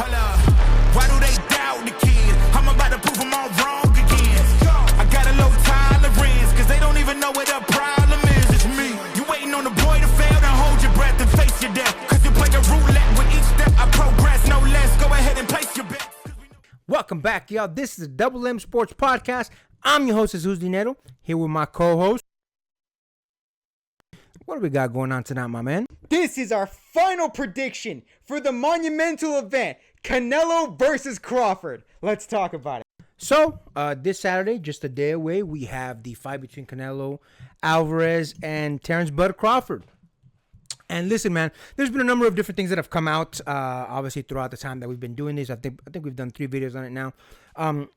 Hold up. Why do they doubt the kid? I'm about to prove them all wrong again. I got a low tolerance, cause they don't even know what the problem is. It's me. You waiting on the boy to fail, then hold your breath and face your death. Cause you play a roulette with each step. I progress, no less. Go ahead and place your bet. Welcome back, y'all. This is the Double M Sports Podcast. I'm your host, Jesus Dinero, here with my co-host. What do we got going on tonight, my man? This is our final prediction for the monumental event, Canelo versus Crawford. Let's talk about it. So, this Saturday, just a day away, we have the fight between Canelo Alvarez and Terrence Bud Crawford. And listen, man, there's been a number of different things that have come out, obviously, throughout the time that we've been doing this. I think we've done 3 videos on it now.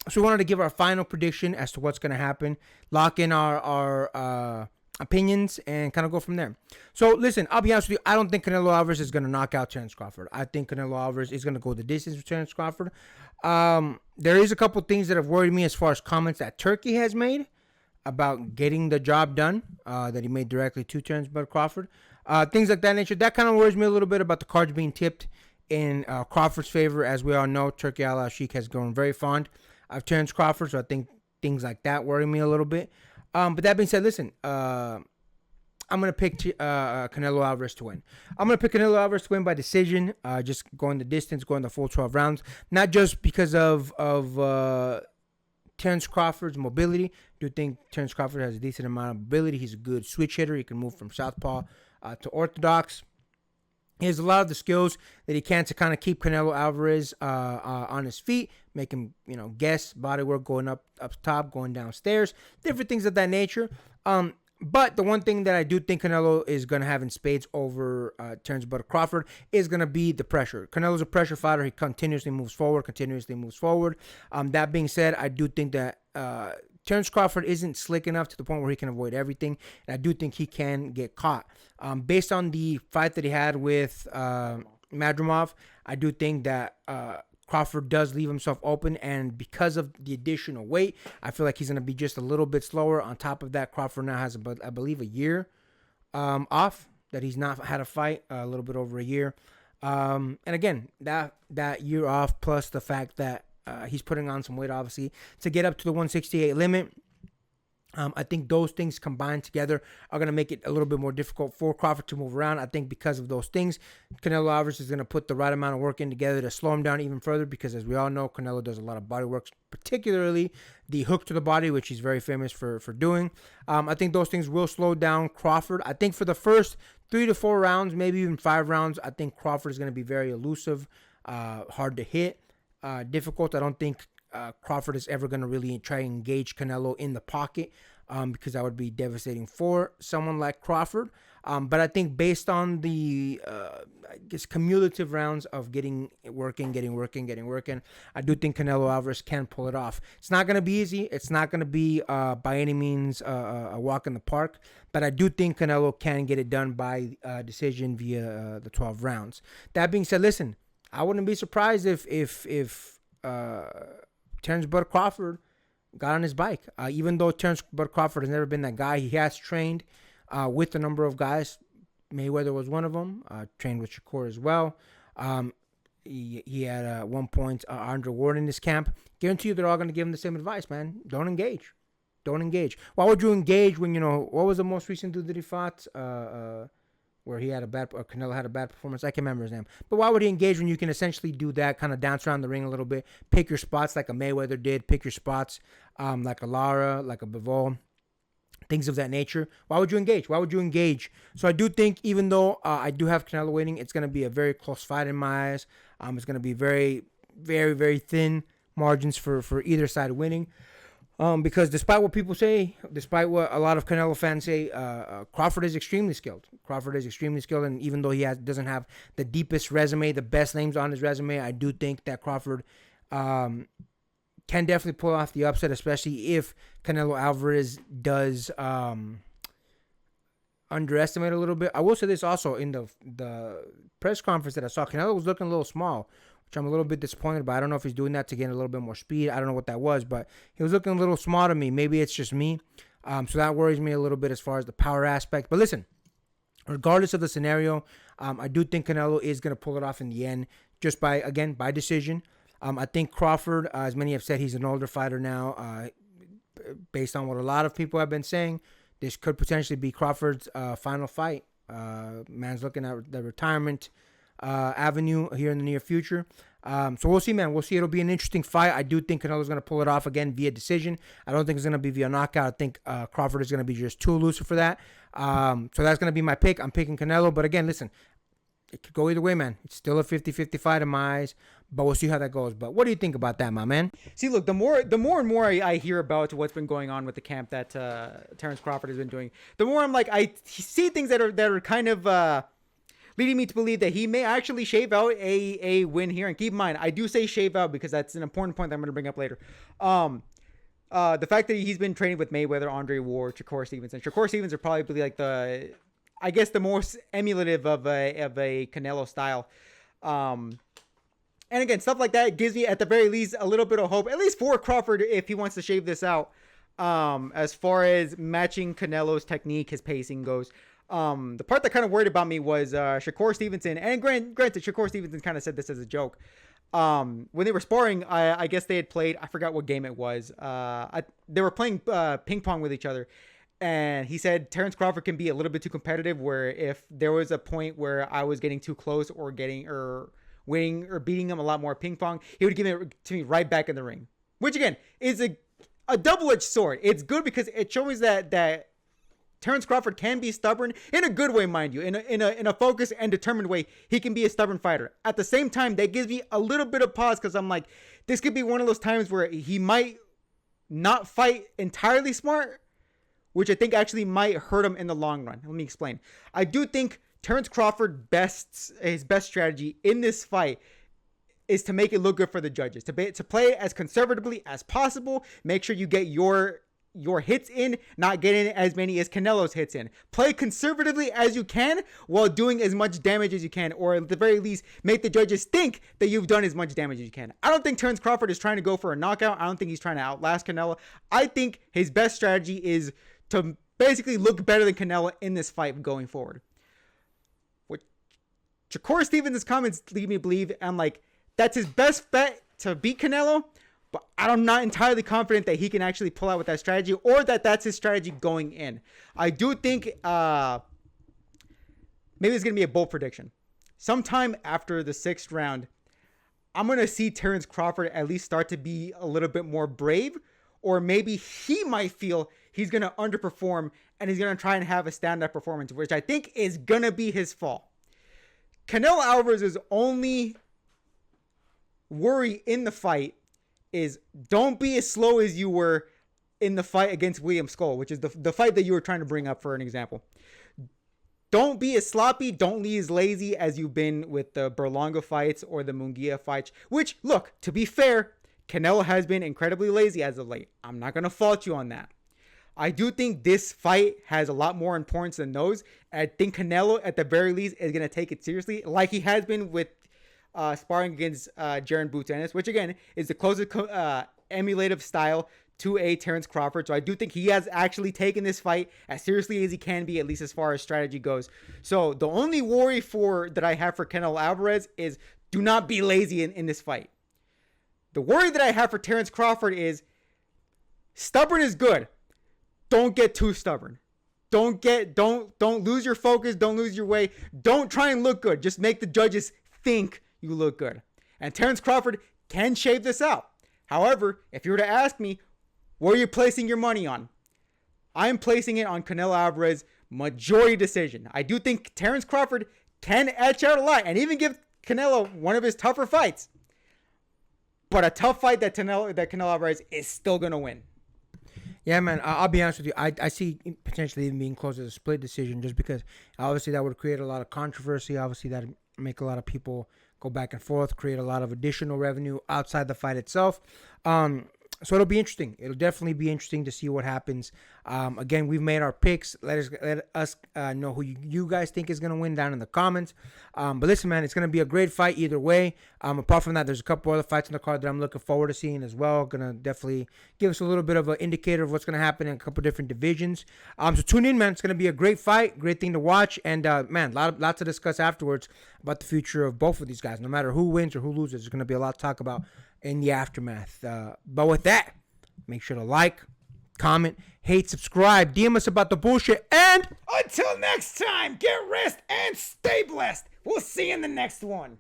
So we wanted to give our final prediction as to what's going to happen, lock in our opinions, and kind of go from there. So, listen, I'll be honest with you. I don't think Canelo Alvarez is going to knock out Terrence Crawford. I think Canelo Alvarez is going to go the distance with Terrence Crawford. There is a couple things that have worried me as far as comments that Turkey has made about getting the job done, that he made directly to Terrence Bud Crawford. Things like that nature. That kind of worries me a little bit about the cards being tipped in Crawford's favor. As we all know, Turkey Al Sheikh has grown very fond of Terrence Crawford, so I think things like that worry me a little bit. But that being said, listen, I'm going to pick Canelo Alvarez to win. I'm going to pick Canelo Alvarez to win by decision, just going the distance, going the full 12 rounds. Not just because of Terrence Crawford's mobility. I do think Terrence Crawford has a decent amount of mobility. He's a good switch hitter. He can move from southpaw to orthodox. He has a lot of the skills that he can to kind of keep Canelo Alvarez on his feet, make him, guess body work going up top, going downstairs, different things of that nature. But the one thing that I do think Canelo is going to have in spades over Terrence Bud Crawford is going to be the pressure. Canelo's a pressure fighter. He continuously moves forward. That being said, I do think that Terrence Crawford isn't slick enough to the point where he can avoid everything. And I do think he can get caught. Based on the fight that he had with Madrimov, I do think that Crawford does leave himself open. And because of the additional weight, I feel like he's going to be just a little bit slower. On top of that, Crawford now has, I believe, a year off that he's not had a fight, a little bit over a year. And again, that year off plus the fact that he's putting on some weight, obviously, to get up to the 168 limit. I think those things combined together are going to make it a little bit more difficult for Crawford to move around. I think because of those things, Canelo Alvarez is going to put the right amount of work in together to slow him down even further because, as we all know, Canelo does a lot of body work, particularly the hook to the body, which he's very famous for doing. I think those things will slow down Crawford. I think for the first 3 to 4 rounds, maybe even 5 rounds, I think Crawford is going to be very elusive, hard to hit, difficult. I don't think Crawford is ever going to really try to engage Canelo in the pocket because that would be devastating for someone like Crawford. But I think based on the, cumulative rounds of getting working, I do think Canelo Alvarez can pull it off. It's not going to be easy. It's not going to be by any means a walk in the park. But I do think Canelo can get it done by decision via the 12 rounds. That being said, listen, I wouldn't be surprised if Terrence Bud Crawford got on his bike. Even though Terrence Bud Crawford has never been that guy, he has trained with a number of guys. Mayweather was one of them. Trained with Shakur as well. He had at one point Andre Ward in his camp. Guarantee you they're all going to give him the same advice, man. Don't engage. Why would you engage when, what was the most recent dude that he fought? Where he had Canelo had a bad performance. I can't remember his name. But why would he engage when you can essentially do that, kind of dance around the ring a little bit, pick your spots like a Mayweather did, pick your spots like a Lara, like a Bivol, things of that nature. Why would you engage? So I do think, even though I do have Canelo winning, it's going to be a very close fight in my eyes. It's going to be very, very, very thin margins for either side winning. Because despite what people say, despite what a lot of Canelo fans say, Crawford is extremely skilled. And even though he doesn't have the deepest resume, the best names on his resume, I do think that Crawford can definitely pull off the upset, especially if Canelo Alvarez does underestimate a little bit. I will say this also, in the press conference that I saw, Canelo was looking a little small, which I'm a little bit disappointed by. I don't know if he's doing that to gain a little bit more speed. I don't know what that was, but he was looking a little small to me. Maybe it's just me. So that worries me a little bit as far as the power aspect. But listen, regardless of the scenario, I do think Canelo is going to pull it off in the end. just by decision. I think Crawford, as many have said, he's an older fighter now. Based on what a lot of people have been saying, this could potentially be Crawford's final fight. Man's looking at the retirement avenue here in the near future. So we'll see, man. We'll see. It'll be an interesting fight. I do think Canelo's going to pull it off again via decision. I don't think it's going to be via knockout. I think Crawford is going to be just too elusive for that. So that's going to be my pick. I'm picking Canelo. But again, listen, it could go either way, man. It's still a 50-50 fight in my eyes. But we'll see how that goes. But what do you think about that, my man? See, look, the more and more I hear about what's been going on with the camp that Terrence Crawford has been doing, the more I'm like, I see things that are kind of leading me to believe that he may actually shave out a win here. And keep in mind, I do say shave out because that's an important point that I'm going to bring up later. The fact that he's been training with Mayweather, Andre Ward, Shakur Stevenson. Shakur Stevenson are probably like the most emulative of a Canelo style. And again, stuff like that gives me, at the very least, a little bit of hope, at least for Crawford, if he wants to shave this out. As far as matching Canelo's technique, his pacing goes. The part that kind of worried about me was Shakur Stevenson. And granted, Shakur Stevenson kind of said this as a joke. When they were sparring, I guess they had played, I forgot what game it was. They were playing ping pong with each other. And he said Terrence Crawford can be a little bit too competitive, where if there was a point where I was getting too close or winning or beating him a lot more ping pong, he would give it to me right back in the ring. Which again is a double-edged sword. It's good because it shows that Terrence Crawford can be stubborn in a good way, mind you, in a focused and determined way. He can be a stubborn fighter. At the same time, that gives me a little bit of pause because I'm like, this could be one of those times where he might not fight entirely smart, which I think actually might hurt him in the long run. Let me explain. I do think Terrence Crawford his best strategy in this fight is to make it look good for the judges, to play as conservatively as possible. Make sure you get your hits in, not getting as many as Canelo's hits in. Play conservatively as you can while doing as much damage as you can, or at the very least, make the judges think that you've done as much damage as you can. I don't think Terrence Crawford is trying to go for a knockout. I don't think he's trying to outlast Canelo. I think his best strategy is to basically look better than Canelo in this fight going forward. Shakur Stevens' comments lead me to believe, I'm like, that's his best bet to beat Canelo, but I'm not entirely confident that he can actually pull out with that strategy, or that's his strategy going in. I do think maybe it's going to be a bold prediction. Sometime after the 6th round, I'm going to see Terrence Crawford at least start to be a little bit more brave, or maybe he might feel he's going to underperform and he's going to try and have a stand-up performance, which I think is going to be his fall. Canelo Alvarez's only worry in the fight is don't be as slow as you were in the fight against William Skull, which is the fight that you were trying to bring up for an example. Don't be as sloppy, don't be as lazy as you've been with the Berlanga fights or the Munguia fights, which, look, to be fair, Canelo has been incredibly lazy as of late. I'm not going to fault you on that. I do think this fight has a lot more importance than those. I think Canelo, at the very least, is going to take it seriously, like he has been with sparring against Jaron Boots Ennis, which, again, is the closest emulative style to a Terrence Crawford. So I do think he has actually taken this fight as seriously as he can be, at least as far as strategy goes. So the only worry that I have for Canelo Alvarez is do not be lazy in this fight. The worry that I have for Terrence Crawford is stubborn is good. Don't get too stubborn. Don't lose your focus. Don't lose your way. Don't try and look good. Just make the judges think you look good. And Terrence Crawford can shave this out. However, if you were to ask me, what are you placing your money on? I'm placing it on Canelo Alvarez majority decision. I do think Terrence Crawford can etch out a lot and even give Canelo one of his tougher fights. But a tough fight that Canelo Alvarez is still going to win. Yeah, man, I'll be honest with you. I see potentially even being close as a split decision, just because obviously that would create a lot of controversy. Obviously that would make a lot of people go back and forth, create a lot of additional revenue outside the fight itself. So it'll be interesting. It'll definitely be interesting to see what happens. Again, we've made our picks. Let us know who you guys think is going to win down in the comments. But listen, man, it's going to be a great fight either way. Apart from that, there's a couple other fights in the card that I'm looking forward to seeing as well. Going to definitely give us a little bit of an indicator of what's going to happen in a couple different divisions. So tune in, man. It's going to be a great fight, great thing to watch. And, man, lots to discuss afterwards about the future of both of these guys. No matter who wins or who loses, there's going to be a lot to talk about in the aftermath. But with that, make sure to like, comment, hate, subscribe, DM us about the bullshit, and Until next time, get rest and stay blessed. We'll see you in the next one.